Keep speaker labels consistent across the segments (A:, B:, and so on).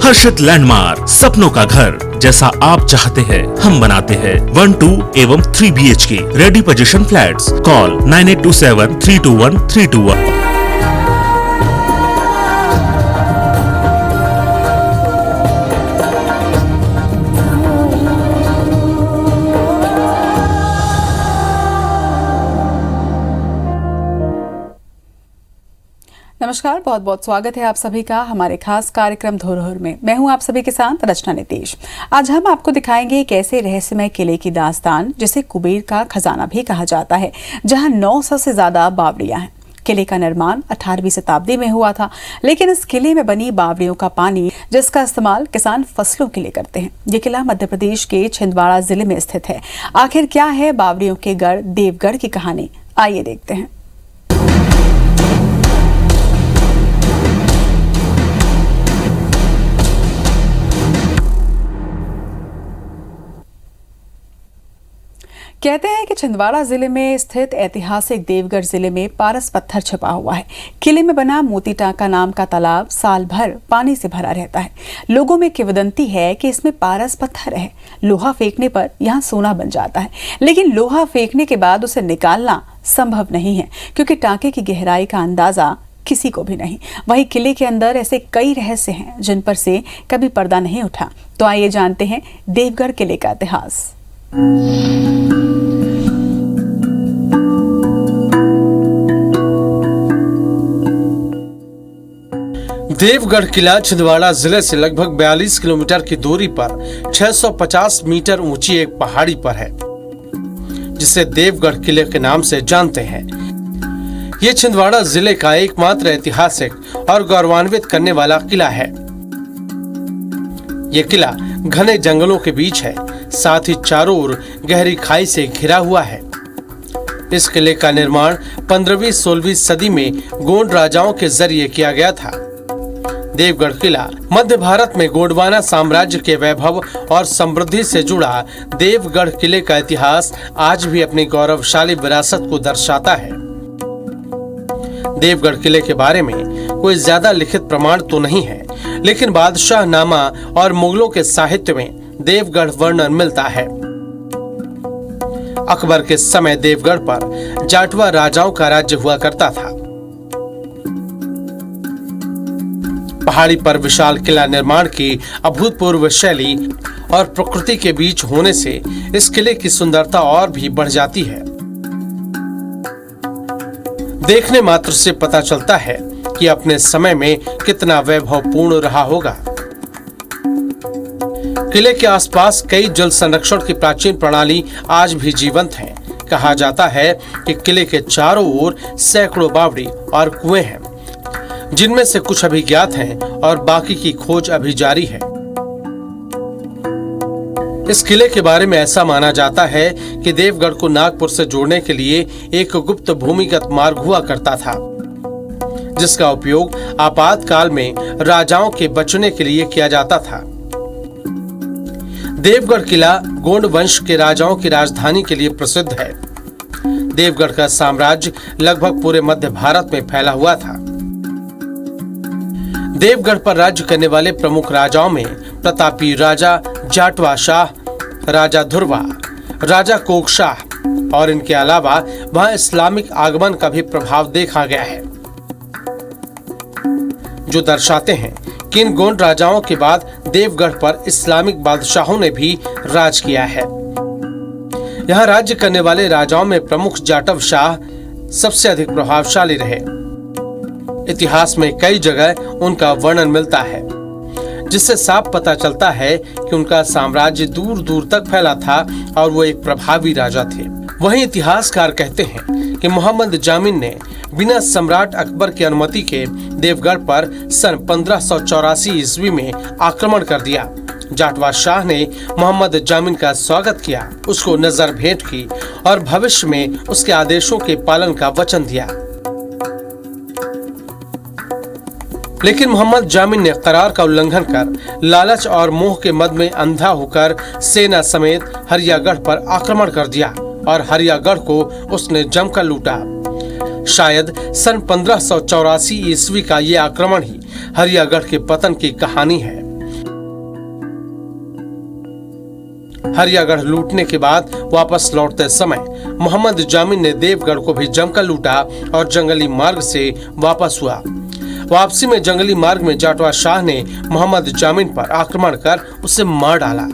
A: हर्षित landmark, सपनों का घर जैसा आप चाहते हैं हम बनाते हैं। 1, 2 एवं 3 BHK ready position flats. Call 9827321321।
B: नमस्कार, बहुत बहुत स्वागत है आप सभी का हमारे खास कार्यक्रम धरोहर में। मैं हूं आप सभी के साथ रचना नीतीश। आज हम आपको दिखाएंगे एक ऐसे रहस्यमय किले की दास्तान जिसे कुबेर का खजाना भी कहा जाता है, जहां 900 से ज्यादा बावड़ियां हैं। किले का निर्माण 18वीं शताब्दी में हुआ था, लेकिन इस किले में बनी बावड़ियों का पानी, जिसका इस्तेमाल किसान फसलों के लिए करते हैं। ये किला मध्य प्रदेश के छिंदवाड़ा जिले में स्थित है। आखिर क्या है बावड़ियों के गढ़ देवगढ़ की कहानी, आइए देखते हैं। कहते हैं कि छिंदवाड़ा जिले में स्थित ऐतिहासिक देवगढ़ जिले में पारस पत्थर छिपा हुआ है। किले में बना मोती टांका नाम का तालाब साल भर पानी से भरा रहता है। लोगों में किंवदंती है कि इसमें पारस पत्थर है। लोहा फेंकने पर यहाँ सोना बन जाता है, लेकिन लोहा फेंकने के बाद उसे निकालना संभव नहीं है, क्योंकि टांके की गहराई का अंदाजा किसी को भी नहीं। वहीं किले के अंदर ऐसे कई रहस्य हैं जिन पर से कभी पर्दा नहीं उठा। तो आइए जानते हैं देवगढ़ किले का इतिहास।
C: देवगढ़ किला छिंदवाड़ा जिले से लगभग 42 किलोमीटर की दूरी पर 650 मीटर ऊंची एक पहाड़ी पर है, जिसे देवगढ़ किले के नाम से जानते हैं। ये छिंदवाड़ा जिले का एकमात्र ऐतिहासिक और गौरवान्वित करने वाला किला है। ये किला घने जंगलों के बीच है, साथ ही चारों ओर गहरी खाई से घिरा हुआ है। इस किले का निर्माण 15वीं-16वीं सदी में गोंड राजाओं के जरिए किया गया था। देवगढ़ किला मध्य भारत में गोंडवाना साम्राज्य के वैभव और समृद्धि से जुड़ा देवगढ़ किले का इतिहास आज भी अपनी गौरवशाली विरासत को दर्शाता है। देवगढ़ किले के बारे में कोई ज्यादा लिखित प्रमाण तो नहीं है, लेकिन बादशाह नामा और मुगलों के साहित्य में देवगढ़ वर्णन मिलता है। अकबर के समय देवगढ़ पर जाटवा राजाओं का राज्य हुआ करता था। पहाड़ी पर विशाल किला निर्माण की अभूतपूर्व शैली और प्रकृति के बीच होने से इस किले की सुंदरता और भी बढ़ जाती है। देखने मात्र से पता चलता है कि अपने समय में कितना वैभवपूर्ण रहा होगा। किले के आसपास कई जल संरक्षण की प्राचीन प्रणाली आज भी जीवंत है। कहा जाता है कि किले के चारों ओर सैकड़ों बावड़ी और कुएं हैं, जिनमें से कुछ अभी ज्ञात हैं और बाकी की खोज अभी जारी है। इस किले के बारे में ऐसा माना जाता है कि देवगढ़ को नागपुर से जोड़ने के लिए एक गुप्त भूमिगत मार्ग हुआ करता था, जिसका उपयोग आपातकाल में राजाओं के बचने के लिए किया जाता था। देवगढ़ किला गोंड वंश के राजाओं की राजधानी के लिए प्रसिद्ध है। देवगढ़ का साम्राज्य लगभग पूरे मध्य भारत में फैला हुआ था। देवगढ़ पर राज्य करने वाले प्रमुख राजाओं में प्रतापी राजा जाटवा शाह, राजा ध्रुवा, राजा कोक शाह और इनके अलावा वहां इस्लामिक आगमन का भी प्रभाव देखा गया है, जो दर्शाते हैं कि इन गोंड राजाओं के बाद देवगढ़ पर इस्लामिक बादशाहों ने भी राज किया है। यहाँ राज्य करने वाले राजाओं में प्रमुख जाटव शाह सबसे अधिक प्रभावशाली रहे। इतिहास में कई जगह उनका वर्णन मिलता है, जिससे साफ पता चलता है कि उनका साम्राज्य दूर दूर तक फैला था और वो एक प्रभावी राजा थे। वहीं इतिहासकार कहते हैं कि मोहम्मद जामिन ने बिना सम्राट अकबर की अनुमति के देवगढ़ पर सन 1584 ईस्वी में आक्रमण कर दिया। जाटवा शाह ने मोहम्मद जामिन का स्वागत किया, उसको नजर भेंट की और भविष्य में उसके आदेशों के पालन का वचन दिया। लेकिन मोहम्मद जामिन ने करार का उल्लंघन कर लालच और मोह के मद में अंधा होकर सेना समेत हरियागढ़ पर आक्रमण कर दिया और हरियागढ़ को उसने जमकर लूटा। शायद सन 1584 ईस्वी का ये आक्रमण ही हरियागढ़ के पतन की कहानी है। हरियागढ़ लूटने के बाद वापस लौटते समय मोहम्मद जामिन ने देवगढ़ को भी जमकर लूटा और जंगली मार्ग से वापस हुआ। वापसी में जंगली मार्ग में जाटवा शाह ने मोहम्मद जामिन पर आक्रमण कर उसे मार डाला।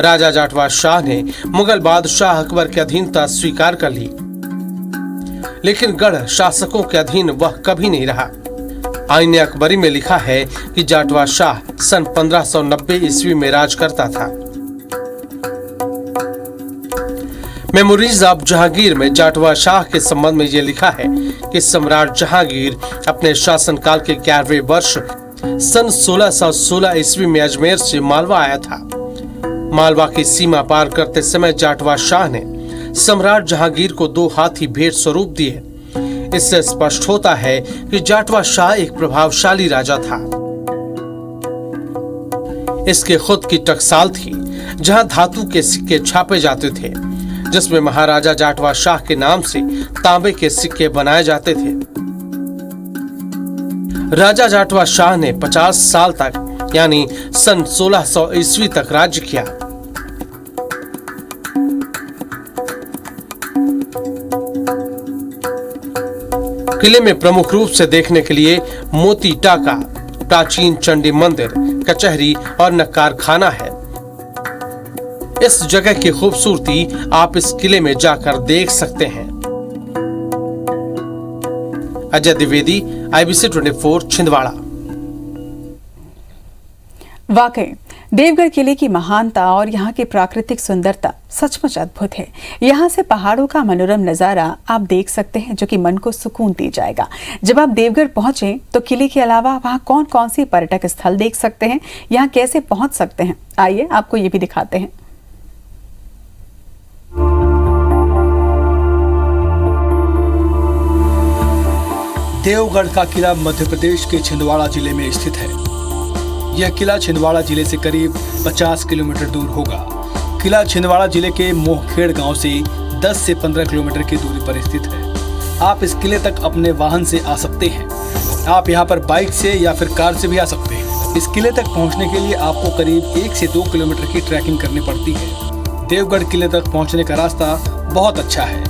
C: राजा जाटवा शाह ने मुगल बादशाह अकबर की अधीनता स्वीकार कर ली, लेकिन गढ़ शासकों के अधीन वह कभी नहीं रहा। आईने अकबरी में लिखा है कि जाटवा शाह सन 1590 ईस्वी में राज करता था। मेमोरीज ऑफ जहांगीर में जाटवा शाह के संबंध में यह लिखा है कि सम्राट जहांगीर अपने शासनकाल के 11वें वर्ष सन 1616 ईस्वी में अजमेर से मालवा आया था। मालवा की सीमा पार करते समय जाटवा शाह ने सम्राट जहांगीर को 2 हाथी भेंट स्वरूप दिए। इससे स्पष्ट होता है कि जाटवा शाह एक प्रभावशाली राजा था। इसके खुद की टकसाल थी, जहां धातु के सिक्के छापे जाते थे, जिसमें महाराजा जाटवा शाह के नाम से तांबे के सिक्के बनाए जाते थे। राजा जाटवा शाह ने 50 साल तक यानी सन 1600 ईस्वी तक राज्य किया। किले में प्रमुख रूप से देखने के लिए मोती टाका, प्राचीन चंडी मंदिर, कचहरी और नक्कार खाना है। इस जगह की खूबसूरती आप इस किले में जाकर देख सकते हैं। अजय द्विवेदी, IBC 24, छिंदवाड़ा।
B: वाकई देवगढ़ किले की महानता और यहाँ की प्राकृतिक सुंदरता सचमुच अद्भुत है। यहाँ से पहाड़ों का मनोरम नजारा आप देख सकते हैं, जो कि मन को सुकून दे जाएगा। जब आप देवगढ़ पहुंचे तो किले के अलावा वहाँ कौन कौन सी पर्यटक स्थल देख सकते हैं, यहाँ कैसे पहुंच सकते हैं, आइए आपको ये भी दिखाते हैं।
D: देवगढ़ का किला मध्य प्रदेश के छिंदवाड़ा जिले में स्थित है। यह किला छिंदवाड़ा जिले से करीब 50 किलोमीटर दूर होगा। किला छिंदवाड़ा जिले के मोहखेड़ गांव से 10 से 15 किलोमीटर की दूरी पर स्थित है। आप इस किले तक अपने वाहन से आ सकते हैं। आप यहां पर बाइक से या फिर कार से भी आ सकते हैं। इस किले तक पहुंचने के लिए आपको करीब 1 से 2 किलोमीटर की ट्रैकिंग करनी पड़ती है। देवगढ़ किले तक पहुंचने का रास्ता बहुत अच्छा है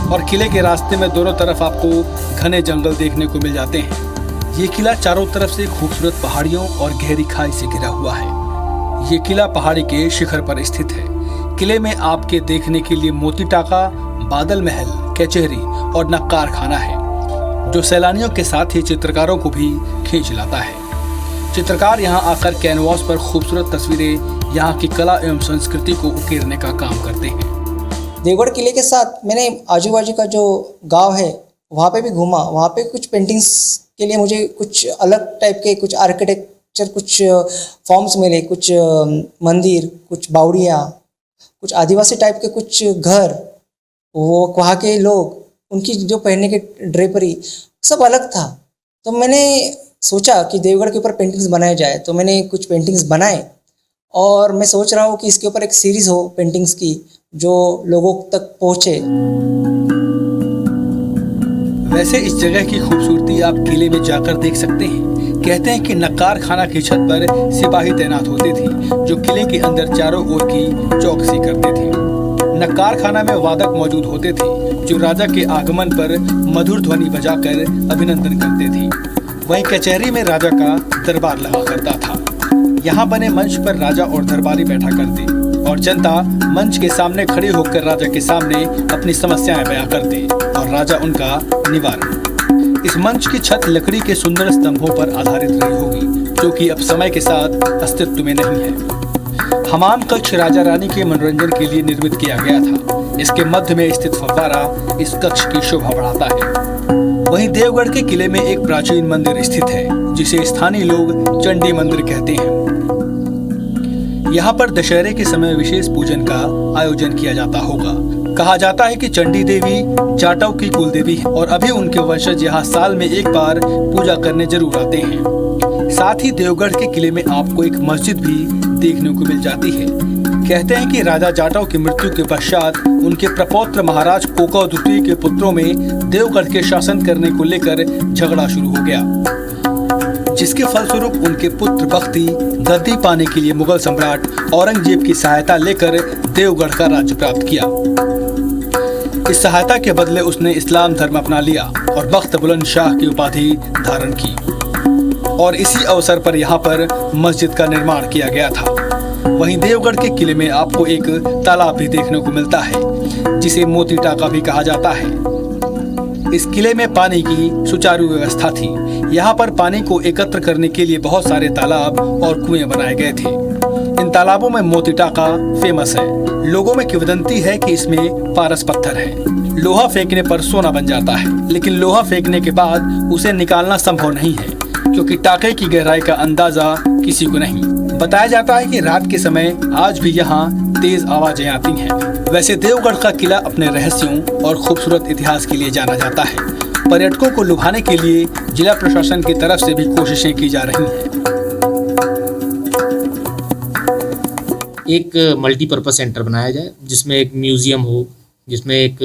D: और किले के रास्ते में दोनों तरफ आपको घने जंगल देखने को मिल जाते हैं। ये किला चारों तरफ से खूबसूरत पहाड़ियों और गहरी खाई से घिरा हुआ है। ये किला पहाड़ी के शिखर पर स्थित है। किले में आपके देखने के लिए मोती टाका, बादल महल, कचहरी और नक्कार खाना है, जो सैलानियों के साथ ही चित्रकारों को भी खींच लाता है। चित्रकार यहाँ आकर कैनवास पर खूबसूरत तस्वीरें यहाँ की कला एवं संस्कृति को उकेरने का काम करते हैं।
E: देवगढ़ किले के साथ मैंने आजू बाजू का जो गांव है वहाँ पे भी घूमा। वहाँ पे कुछ पेंटिंग्स के लिए मुझे कुछ अलग टाइप के कुछ आर्किटेक्चर, कुछ फॉर्म्स मिले, कुछ मंदिर, कुछ बावड़ियाँ, कुछ आदिवासी टाइप के कुछ घर, वो वहाँ के लोग, उनकी जो पहनने के ड्रेपरी सब अलग था। तो मैंने सोचा कि देवगढ़ के ऊपर पेंटिंग्स बनाए जाए, तो मैंने कुछ पेंटिंग्स बनाए और मैं सोच रहा हूँ कि इसके ऊपर एक सीरीज़ हो पेंटिंग्स की, जो लोगों तक पहुँचे।
D: वैसे इस जगह की खूबसूरती आप किले में जाकर देख सकते हैं। कहते हैं कि नक्कार खाना की छत पर सिपाही तैनात होते थे, जो किले के अंदर चारों ओर की चौकसी करते थे। नक्कार खाना में वादक मौजूद होते थे, जो राजा के आगमन पर मधुर ध्वनि बजाकर अभिनंदन करते थे। वहीं कचहरी में राजा का दरबार लगा करता था। यहाँ बने मंच पर राजा और दरबारी बैठा करते और जनता मंच के सामने खड़े होकर राजा के सामने अपनी समस्याएं बयां करते और राजा उनका निवारण। इस मंच की छत लकड़ी के सुंदर स्तंभों पर आधारित रही होगी, जो कि अब समय के साथ अस्तित्व में नहीं है। हमाम कक्ष राजा रानी के मनोरंजन के लिए निर्मित किया गया था। इसके मध्य में स्थित फव्वारा इस कक्ष की शोभा बढ़ाता है। वहीं देवगढ़ के किले में एक प्राचीन मंदिर स्थित है, जिसे स्थानीय लोग चंडी मंदिर कहते हैं। यहाँ पर दशहरे के समय विशेष पूजन का आयोजन किया जाता होगा। कहा जाता है कि चंडी देवी जाटव की कुलदेवी है और अभी उनके वंशज यहाँ साल में एक बार पूजा करने जरूर आते हैं। साथ ही देवगढ़ के किले में आपको एक मस्जिद भी देखने को मिल जाती है। कहते हैं कि राजा जाटव की मृत्यु के पश्चात उनके प्रपौत्र महाराज कोकव द्वितीय के पुत्रों में देवगढ़ के शासन करने को लेकर झगड़ा शुरू हो गया, जिसके फलस्वरूप उनके पुत्र बख्ती गद्दी पाने के लिए मुगल सम्राट औरंगजेब की सहायता लेकर देवगढ़ का राज्य प्राप्त किया। इस सहायता के बदले उसने इस्लाम धर्म अपना लिया और बख्त बुलंद शाह की उपाधि धारण की और इसी अवसर पर यहाँ पर मस्जिद का निर्माण किया गया था। वहीं देवगढ़ के किले में आपको एक तालाब भी देखने को मिलता है जिसे मोती टाका भी कहा जाता है। इस किले में पानी की सुचारू व्यवस्था थी। यहाँ पर पानी को एकत्र करने के लिए बहुत सारे तालाब और कुएं बनाए गए थे। इन तालाबों में मोती टाका फेमस है। लोगों में किंवदंती है कि इसमें पारस पत्थर है। लोहा फेंकने पर सोना बन जाता है, लेकिन लोहा फेंकने के बाद उसे निकालना संभव नहीं है क्योंकि टाके की गहराई का अंदाजा किसी को नहीं। बताया जाता है कि रात के समय आज भी यहाँ तेज आवाजें आती हैं। वैसे देवगढ़ का किला अपने रहस्यों और खूबसूरत इतिहास के लिए जाना जाता है। पर्यटकों को लुभाने के लिए जिला प्रशासन की तरफ से भी कोशिशें की जा रही हैं।
F: एक मल्टीपर्पज़ सेंटर बनाया जाए जिसमें एक म्यूज़ियम हो, जिसमें एक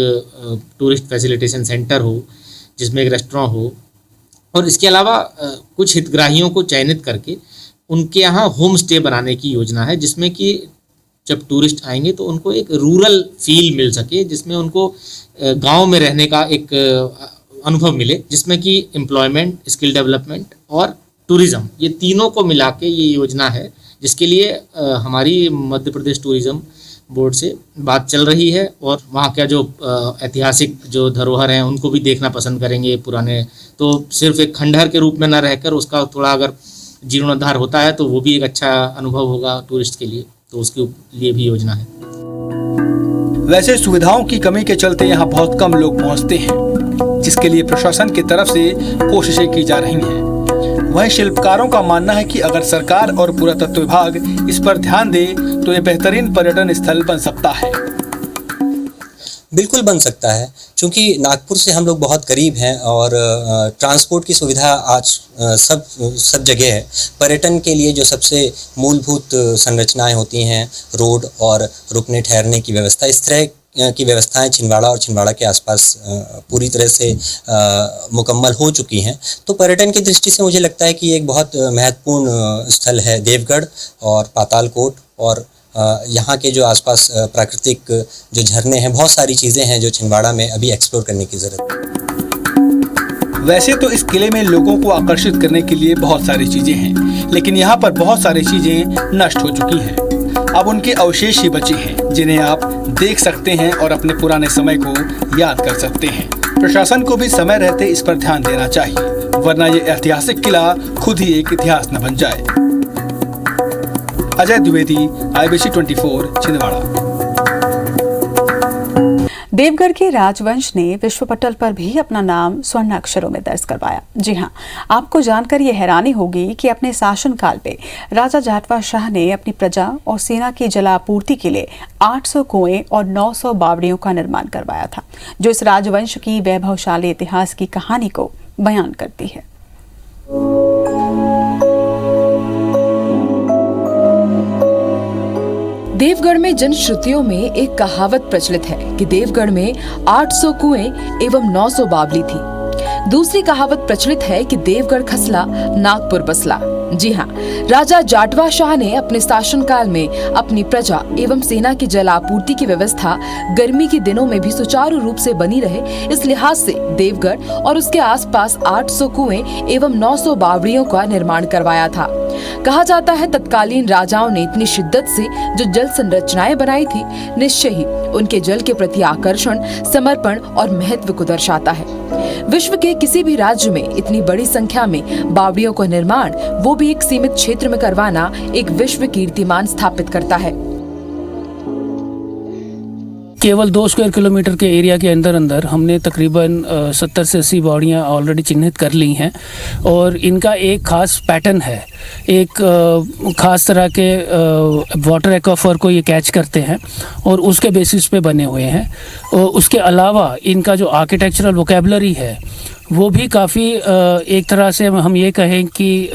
F: टूरिस्ट फैसिलिटेशन सेंटर हो, जिसमें एक रेस्टोरेंट हो और इसके अलावा कुछ हितग्राहियों को चयनित करके उनके यहाँ होम स्टे बनाने की योजना है, जिसमें कि जब टूरिस्ट आएंगे तो उनको एक रूरल फील मिल सके, जिसमें उनको गांव में रहने का एक अनुभव मिले, जिसमें कि एम्प्लॉयमेंट, स्किल डेवलपमेंट और टूरिज़्म, ये तीनों को मिला के ये योजना है, जिसके लिए हमारी मध्य प्रदेश टूरिज़्म बोर्ड से बात चल रही है और वहाँ का जो ऐतिहासिक जो धरोहर हैं उनको भी देखना पसंद करेंगे। पुराने तो सिर्फ एक खंडहर के रूप में न रहकर उसका थोड़ा अगर जीर्णोद्धार होता है तो वो भी एक अच्छा अनुभव होगा टूरिस्ट के लिए, तो उसके लिए भी योजना है।
D: वैसे सुविधाओं की कमी के चलते यहाँ बहुत कम लोग पहुँचते हैं, जिसके लिए प्रशासन की तरफ से कोशिशें की जा रही हैं। वहीं शिल्पकारों का मानना है कि अगर सरकार और पुरातत्व विभाग इस पर ध्यान दे तो ये बेहतरीन पर्यटन स्थल बन सकता है।
G: बिल्कुल बन सकता है, क्योंकि नागपुर से हम लोग बहुत करीब हैं और ट्रांसपोर्ट की सुविधा आज सब जगह है। पर्यटन के लिए जो सबसे मूलभूत संरचनाएं होती हैं, रोड और रुकने ठहरने की व्यवस्था, इस तरह की व्यवस्थाएं छिंदवाड़ा और छिंदवाड़ा के आसपास पूरी तरह से मुकम्मल हो चुकी हैं। तो पर्यटन की दृष्टि से मुझे लगता है कि एक बहुत महत्वपूर्ण स्थल है देवगढ़ और पातालकोट, और यहाँ के जो आसपास प्राकृतिक जो झरने हैं, बहुत सारी चीज़ें हैं जो छिंदवाड़ा में अभी एक्सप्लोर करने की ज़रूरत है।
D: वैसे तो इस किले में लोगों को आकर्षित करने के लिए बहुत सारी चीज़ें हैं, लेकिन यहाँ पर बहुत सारी चीज़ें नष्ट हो चुकी हैं। अब उनके अवशेष ही बचे हैं जिन्हें आप देख सकते हैं और अपने पुराने समय को याद कर सकते हैं। प्रशासन को भी समय रहते इस पर ध्यान देना चाहिए, वरना ये ऐतिहासिक किला खुद ही एक इतिहास न बन जाए। अजय द्विवेदी, IBC 24, छिंदवाड़ा।
B: देवगढ़ के राजवंश ने विश्व पटल पर भी अपना नाम स्वर्ण अक्षरों में दर्ज करवाया। जी हां, आपको जानकर यह हैरानी होगी कि अपने शासनकाल में राजा जाटवा शाह ने अपनी प्रजा और सेना की जलापूर्ति के लिए 800 कुएं और 900 बावड़ियों का निर्माण करवाया था, जो इस राजवंश की वैभवशाली इतिहास की कहानी को बयान करती है।
H: देवगढ़ में जनश्रुतियों में एक कहावत प्रचलित है कि देवगढ़ में 800 कुएं एवं 900 बावली थी। दूसरी कहावत प्रचलित है कि देवगढ़ खसला नागपुर बसला। जी हाँ, राजा जाटवा शाह ने अपने शासनकाल में अपनी प्रजा एवं सेना की जल आपूर्ति की व्यवस्था गर्मी के दिनों में भी सुचारू रूप से बनी रहे, इस लिहाज से देवगढ़ और उसके आसपास 800 कुएं एवं 900 बावड़ियों का निर्माण करवाया था। कहा जाता है तत्कालीन राजाओं ने इतनी शिद्दत से जो जल संरचनाएं बनाई थी, निश्चय ही उनके जल के प्रति आकर्षण, समर्पण और महत्व को दर्शाता है। विश्व के किसी भी राज्य में इतनी बड़ी संख्या में बावड़ियों का निर्माण, वो भी एक सीमित क्षेत्र में करवाना, एक विश्व कीर्तिमान स्थापित करता है।
I: केवल 2 स्क्वायर किलोमीटर के एरिया के अंदर हमने तकरीबन 70 से 80 बावड़ियाँ ऑलरेडी चिन्हित कर ली हैं और इनका एक खास पैटर्न है। एक खास तरह के वाटर एक्वाफर को ये कैच करते हैं और उसके बेसिस पे बने हुए हैं। और उसके अलावा इनका जो आर्किटेक्चरल वोकेबलरी है वो भी काफ़ी एक तरह से हम ये कहें कि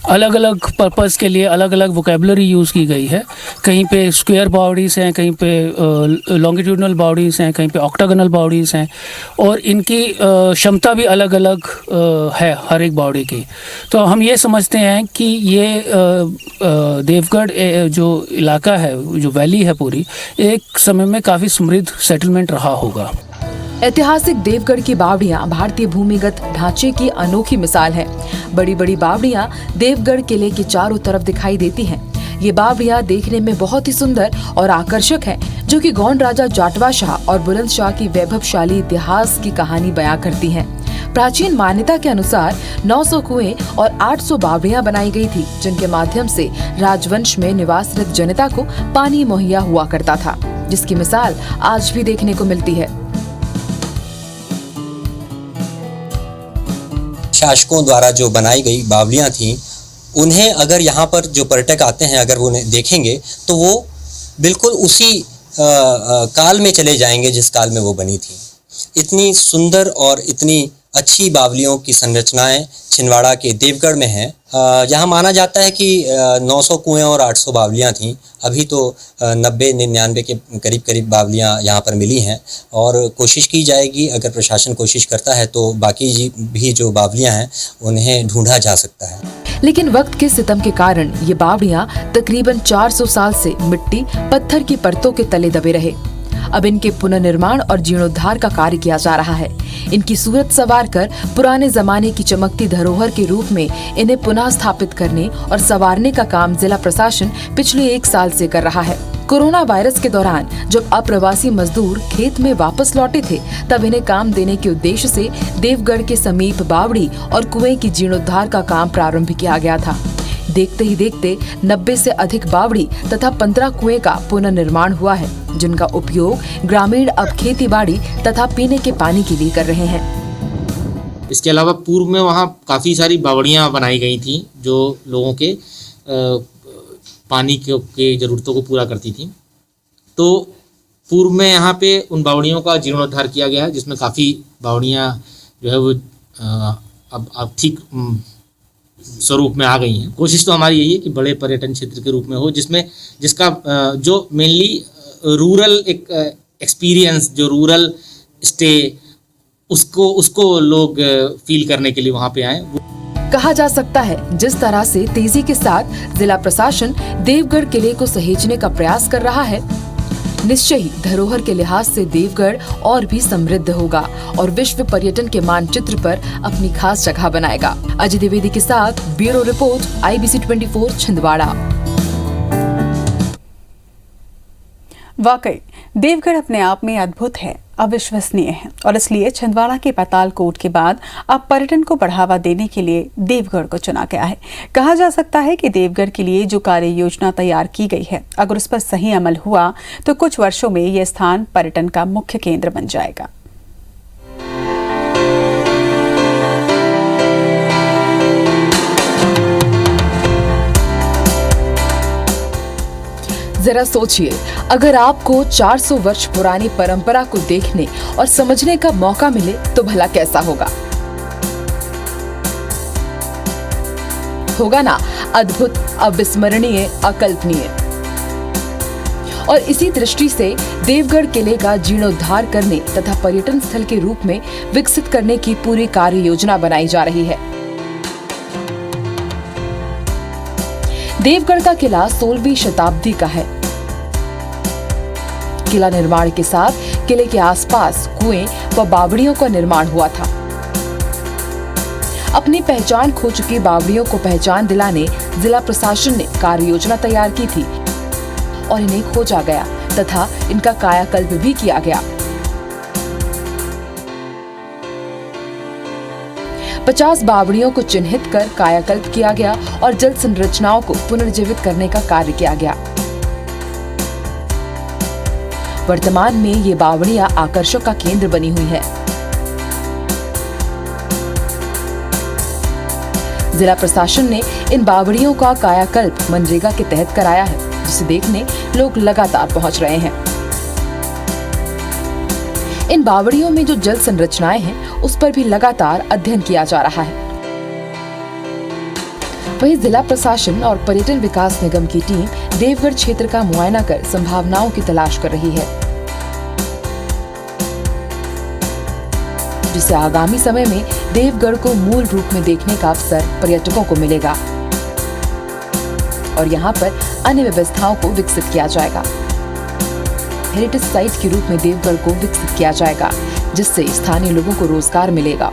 I: अलग अलग पर्पस के लिए अलग अलग वोकेबलरी यूज़ की गई है। कहीं पे स्क्वायर बॉडीज़ हैं, कहीं पे लॉन्गिट्यूडनल बॉडीज़ हैं, कहीं पे ऑक्टागोनल बॉडीज़ हैं, और इनकी क्षमता भी अलग अलग है हर एक बॉडी की। तो हम ये समझते हैं कि ये देवगढ़ जो इलाका है, जो वैली है पूरी, एक समय में काफ़ी समृद्ध सेटलमेंट रहा होगा।
H: ऐतिहासिक देवगढ़ की बावड़ियां भारतीय भूमिगत ढांचे की अनोखी मिसाल है। बड़ी बड़ी बावड़ियां देवगढ़ किले के चारों तरफ दिखाई देती हैं। ये बावड़ियां देखने में बहुत ही सुंदर और आकर्षक हैं, जो कि गोंड राजा जाटवा शाह और बुलंद शाह की वैभवशाली इतिहास की कहानी बयां करती हैं। प्राचीन मान्यता के अनुसार 900 कुएं और 800 बावड़ियां बनाई गई थी, जिनके माध्यम से राजवंश में निवासरत जनता को पानी मुहैया हुआ करता था, जिसकी मिसाल आज भी देखने को मिलती है।
G: शासकों द्वारा जो बनाई गई बावलियाँ थीं, उन्हें अगर यहाँ पर जो पर्यटक आते हैं अगर वो उन्हें देखेंगे तो वो बिल्कुल उसी काल में चले जाएंगे जिस काल में वो बनी थी। इतनी सुंदर और इतनी अच्छी बावलियों की संरचनाएं छिंदवाड़ा के देवगढ़ में हैं। यहाँ माना जाता है कि 900 कुएं और 800 बावलियाँ थीं। अभी तो 90-99 के करीब करीब बावलियाँ यहाँ पर मिली हैं, और कोशिश की जाएगी, अगर प्रशासन कोशिश करता है तो बाकी भी जो बावलियाँ हैं उन्हें ढूंढा जा सकता है।
H: लेकिन वक्त के सितम के कारण ये बावड़ियां तकरीबन 400 साल से मिट्टी पत्थर की परतों के तले दबे रहे। अब इनके पुनर्निर्माण और जीर्णोद्धार का कार्य किया जा रहा है। इनकी सूरत संवार कर पुराने जमाने की चमकती धरोहर के रूप में इन्हें पुनः स्थापित करने और संवारने का काम जिला प्रशासन पिछले 1 साल से कर रहा है। कोरोना वायरस के दौरान जब अप्रवासी मजदूर खेत में वापस लौटे थे, तब इन्हें काम देने के उद्देश्य से देवगढ़ के समीप बावड़ी और कुएं की जीर्णोद्धार का काम प्रारंभ किया गया था। देखते ही देखते 90 से अधिक बावड़ी तथा 15 कुएं का पुनर्निर्माण हुआ है, जिनका उपयोग ग्रामीण अब खेती बाड़ी तथा पीने के पानी के लिए कर रहे हैं।
F: इसके अलावा पूर्व में वहाँ काफ़ी सारी बावड़ियाँ बनाई गई थी जो लोगों के पानी के ज़रूरतों को पूरा करती थी। तो पूर्व में यहाँ पे उन बावड़ियों का जीर्णोद्धार किया गया है, जिसमें काफ़ी बावड़ियाँ जो है वो अब ठीक स्वरूप में आ गई हैं। कोशिश तो हमारी यही है कि बड़े पर्यटन क्षेत्र के रूप में हो, जिसका जो मेनली रूरल एक एक्सपीरियंस, जो रूरल स्टे, उसको लोग फील करने के लिए वहाँ पे आए।
H: कहा जा सकता है जिस तरह से तेजी के साथ जिला प्रशासन देवगढ़ किले को सहेजने का प्रयास कर रहा है, निश्चय ही धरोहर के लिहाज से देवगढ़ और भी समृद्ध होगा और विश्व पर्यटन के मानचित्र पर अपनी खास जगह बनाएगा। अजय द्विवेदी के साथ ब्यूरो रिपोर्ट, IBC 24 छिंदवाड़ा।
B: वाकई देवगढ़ अपने आप में अद्भुत है, अविश्वसनीय है, और इसलिए छिंदवाड़ा के पातालकोट के बाद अब पर्यटन को बढ़ावा देने के लिए देवगढ़ को चुना गया है। कहा जा सकता है कि देवगढ़ के लिए जो कार्य योजना तैयार की गई है, अगर उस पर सही अमल हुआ तो कुछ वर्षों में यह स्थान पर्यटन का मुख्य केंद्र बन जाएगा।
H: जरा सोचिए, अगर आपको 400 वर्ष पुरानी परंपरा को देखने और समझने का मौका मिले तो भला कैसा होगा? होगा ना अद्भुत, अविस्मरणीय, अकल्पनीय। और इसी दृष्टि से देवगढ़ किले का जीर्णोद्धार करने तथा पर्यटन स्थल के रूप में विकसित करने की पूरी कार्य योजना बनाई जा रही है। देवगढ़ का किला 16वीं शताब्दी का है। किला निर्माण के साथ किले के आसपास कुएं व बावड़ियों का निर्माण हुआ था। अपनी पहचान खो चुकी बावड़ियों को पहचान दिलाने जिला प्रशासन ने कार्य योजना तैयार की थी और इन्हें खोजा गया तथा इनका कायाकल्प भी किया गया। 50 बावड़ियों को चिन्हित कर कायाकल्प किया गया और जल संरचनाओं को पुनर्जीवित करने का कार्य किया गया। वर्तमान में ये बावड़ियां आकर्षण का केंद्र बनी हुई है। जिला प्रशासन ने इन बावड़ियों का कायाकल्प मनरेगा के तहत कराया है, जिसे देखने लोग लगातार पहुंच रहे हैं। इन बावड़ियों में जो जल संरचनाएं हैं उस पर भी लगातार अध्ययन किया जा रहा है। वहीं जिला प्रशासन और पर्यटन विकास निगम की टीम देवगढ़ क्षेत्र का मुआयना कर संभावनाओं की तलाश कर रही है, जिससे आगामी समय में देवगढ़ को मूल रूप में देखने का अवसर पर्यटकों को मिलेगा और यहाँ पर अन्य व्यवस्थाओं को विकसित किया जाएगा। हेरिटेज साइट के रूप में देवगढ़ को विकसित किया जाएगा, जिससे स्थानीय लोगों को रोजगार मिलेगा।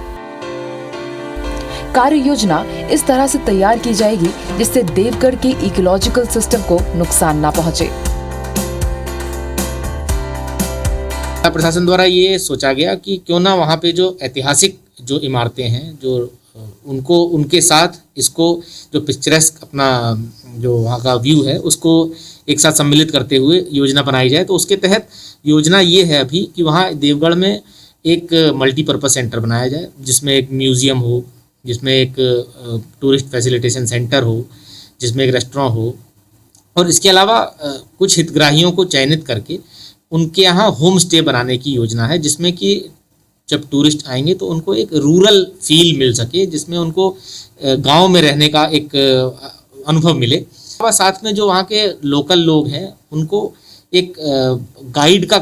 H: कार्य योजना इस तरह से तैयार की जाएगी जिससे देवगढ़ के इकोलॉजिकल सिस्टम को नुकसान न पहुंचे।
F: प्रशासन द्वारा ये सोचा गया कि क्यों ना वहाँ पे जो ऐतिहासिक जो इमारतें हैं जो उनको उनके साथ इसको जो पिक्चरेस्क अपना जो वहाँ का व्यू है उसको एक साथ सम्मिलित करते हुए योजना बनाई जाए। तो उसके तहत योजना ये है अभी कि वहाँ देवगढ़ में एक मल्टीपर्पज़ सेंटर बनाया जाए, जिसमें एक म्यूज़ियम हो, जिसमें एक टूरिस्ट फैसिलिटेशन सेंटर हो, जिसमें एक रेस्टोरेंट हो, और इसके अलावा कुछ हितग्राहियों को चयनित करके उनके यहाँ होम स्टे बनाने की योजना है, जिसमें कि जब टूरिस्ट आएंगे तो उनको एक रूरल फील मिल सके, जिसमें उनको गांव में रहने का एक अनुभव मिले। साथ में जो वहाँ के लोकल लोग हैं उनको एक गाइड का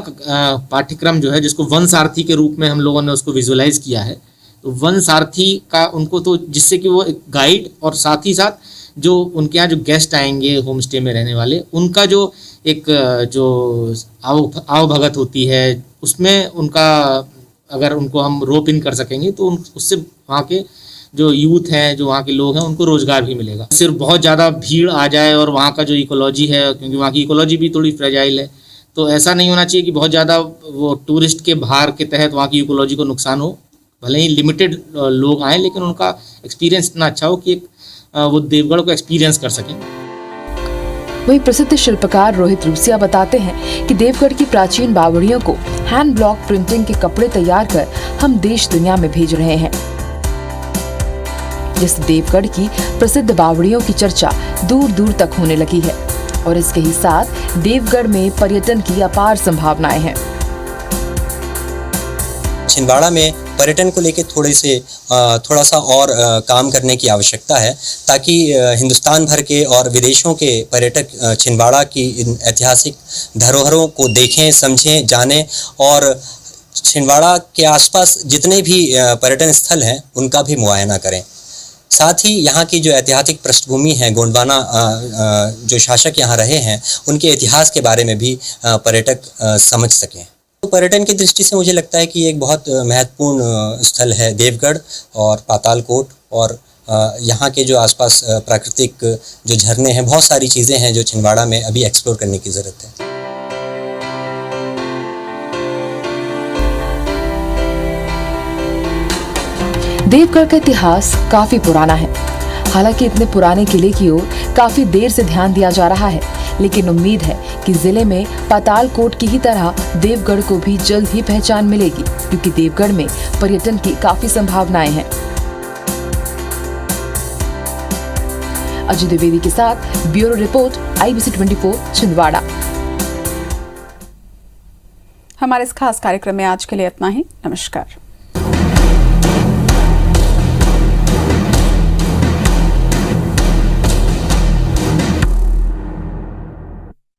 F: पाठ्यक्रम जो है, जिसको वन सारथी के रूप में हम लोगों ने उसको विजुअलाइज किया है, तो वन सारथी का उनको तो जिससे कि वो एक गाइड और साथ ही साथ जो उनके यहाँ जो गेस्ट आएंगे होम स्टे में रहने वाले, उनका जो एक जो आवभगत होती है उसमें उनका अगर उनको हम रोप इन कर सकेंगे तो उससे वहाँ के जो यूथ हैं, जो वहाँ के लोग हैं, उनको रोजगार भी मिलेगा। सिर्फ बहुत ज़्यादा भीड़ आ जाए और वहाँ का जो इकोलॉजी है, क्योंकि वहाँ की इकोलॉजी भी थोड़ी फ्रेजाइल है, तो ऐसा नहीं होना चाहिए कि बहुत ज़्यादा वो टूरिस्ट के भार के तहत वहाँ की इकोलॉजी को नुकसान हो। भले ही लिमिटेड लोग आएँ लेकिन उनका एक्सपीरियंस इतना अच्छा हो कि वो देवगढ़ को एक्सपीरियंस कर सकें।
H: वहीं प्रसिद्ध शिल्पकार रोहित रूसिया बताते हैं कि देवगढ़ की प्राचीन बावड़ियों को हैंड ब्लॉक प्रिंटिंग के कपड़े तैयार कर हम देश दुनिया में भेज रहे हैं, जिससे देवगढ़ की प्रसिद्ध बावड़ियों की चर्चा दूर दूर तक होने लगी है और इसके ही साथ देवगढ़ में पर्यटन की अपार संभावनाएं हैं।
G: छिंदवाड़ा में पर्यटन को लेकर थोड़ा सा और काम करने की आवश्यकता है, ताकि हिंदुस्तान भर के और विदेशों के पर्यटक छिंदवाड़ा की इन ऐतिहासिक धरोहरों को देखें, समझें, जानें और छिंदवाड़ा के आसपास जितने भी पर्यटन स्थल हैं उनका भी मुआयना करें। साथ ही यहाँ की जो ऐतिहासिक पृष्ठभूमि है, गोंडवाना जो शासक यहाँ रहे हैं, उनके इतिहास के बारे में भी पर्यटक समझ सकें। तो पर्यटन की दृष्टि से मुझे लगता है कि एक बहुत महत्वपूर्ण स्थल है देवगढ़ और पातालकोट, और यहाँ के जो आसपास प्राकृतिक जो झरने हैं, बहुत सारी चीज़ें हैं जो छिंदवाड़ा में अभी एक्सप्लोर करने की ज़रूरत है।
H: देवगढ़ का इतिहास काफी पुराना है। हालांकि इतने पुराने किले की ओर काफी देर से ध्यान दिया जा रहा है, लेकिन उम्मीद है कि जिले में पातालकोट की ही तरह देवगढ़ को भी जल्द ही पहचान मिलेगी, क्योंकि देवगढ़ में पर्यटन की काफी संभावनाएं हैं। अजय द्विवेदी के साथ ब्यूरो रिपोर्ट, IBC 24 छिंदवाड़ा।
B: हमारे इस खास कार्यक्रम में आज के लिए इतना ही। नमस्कार।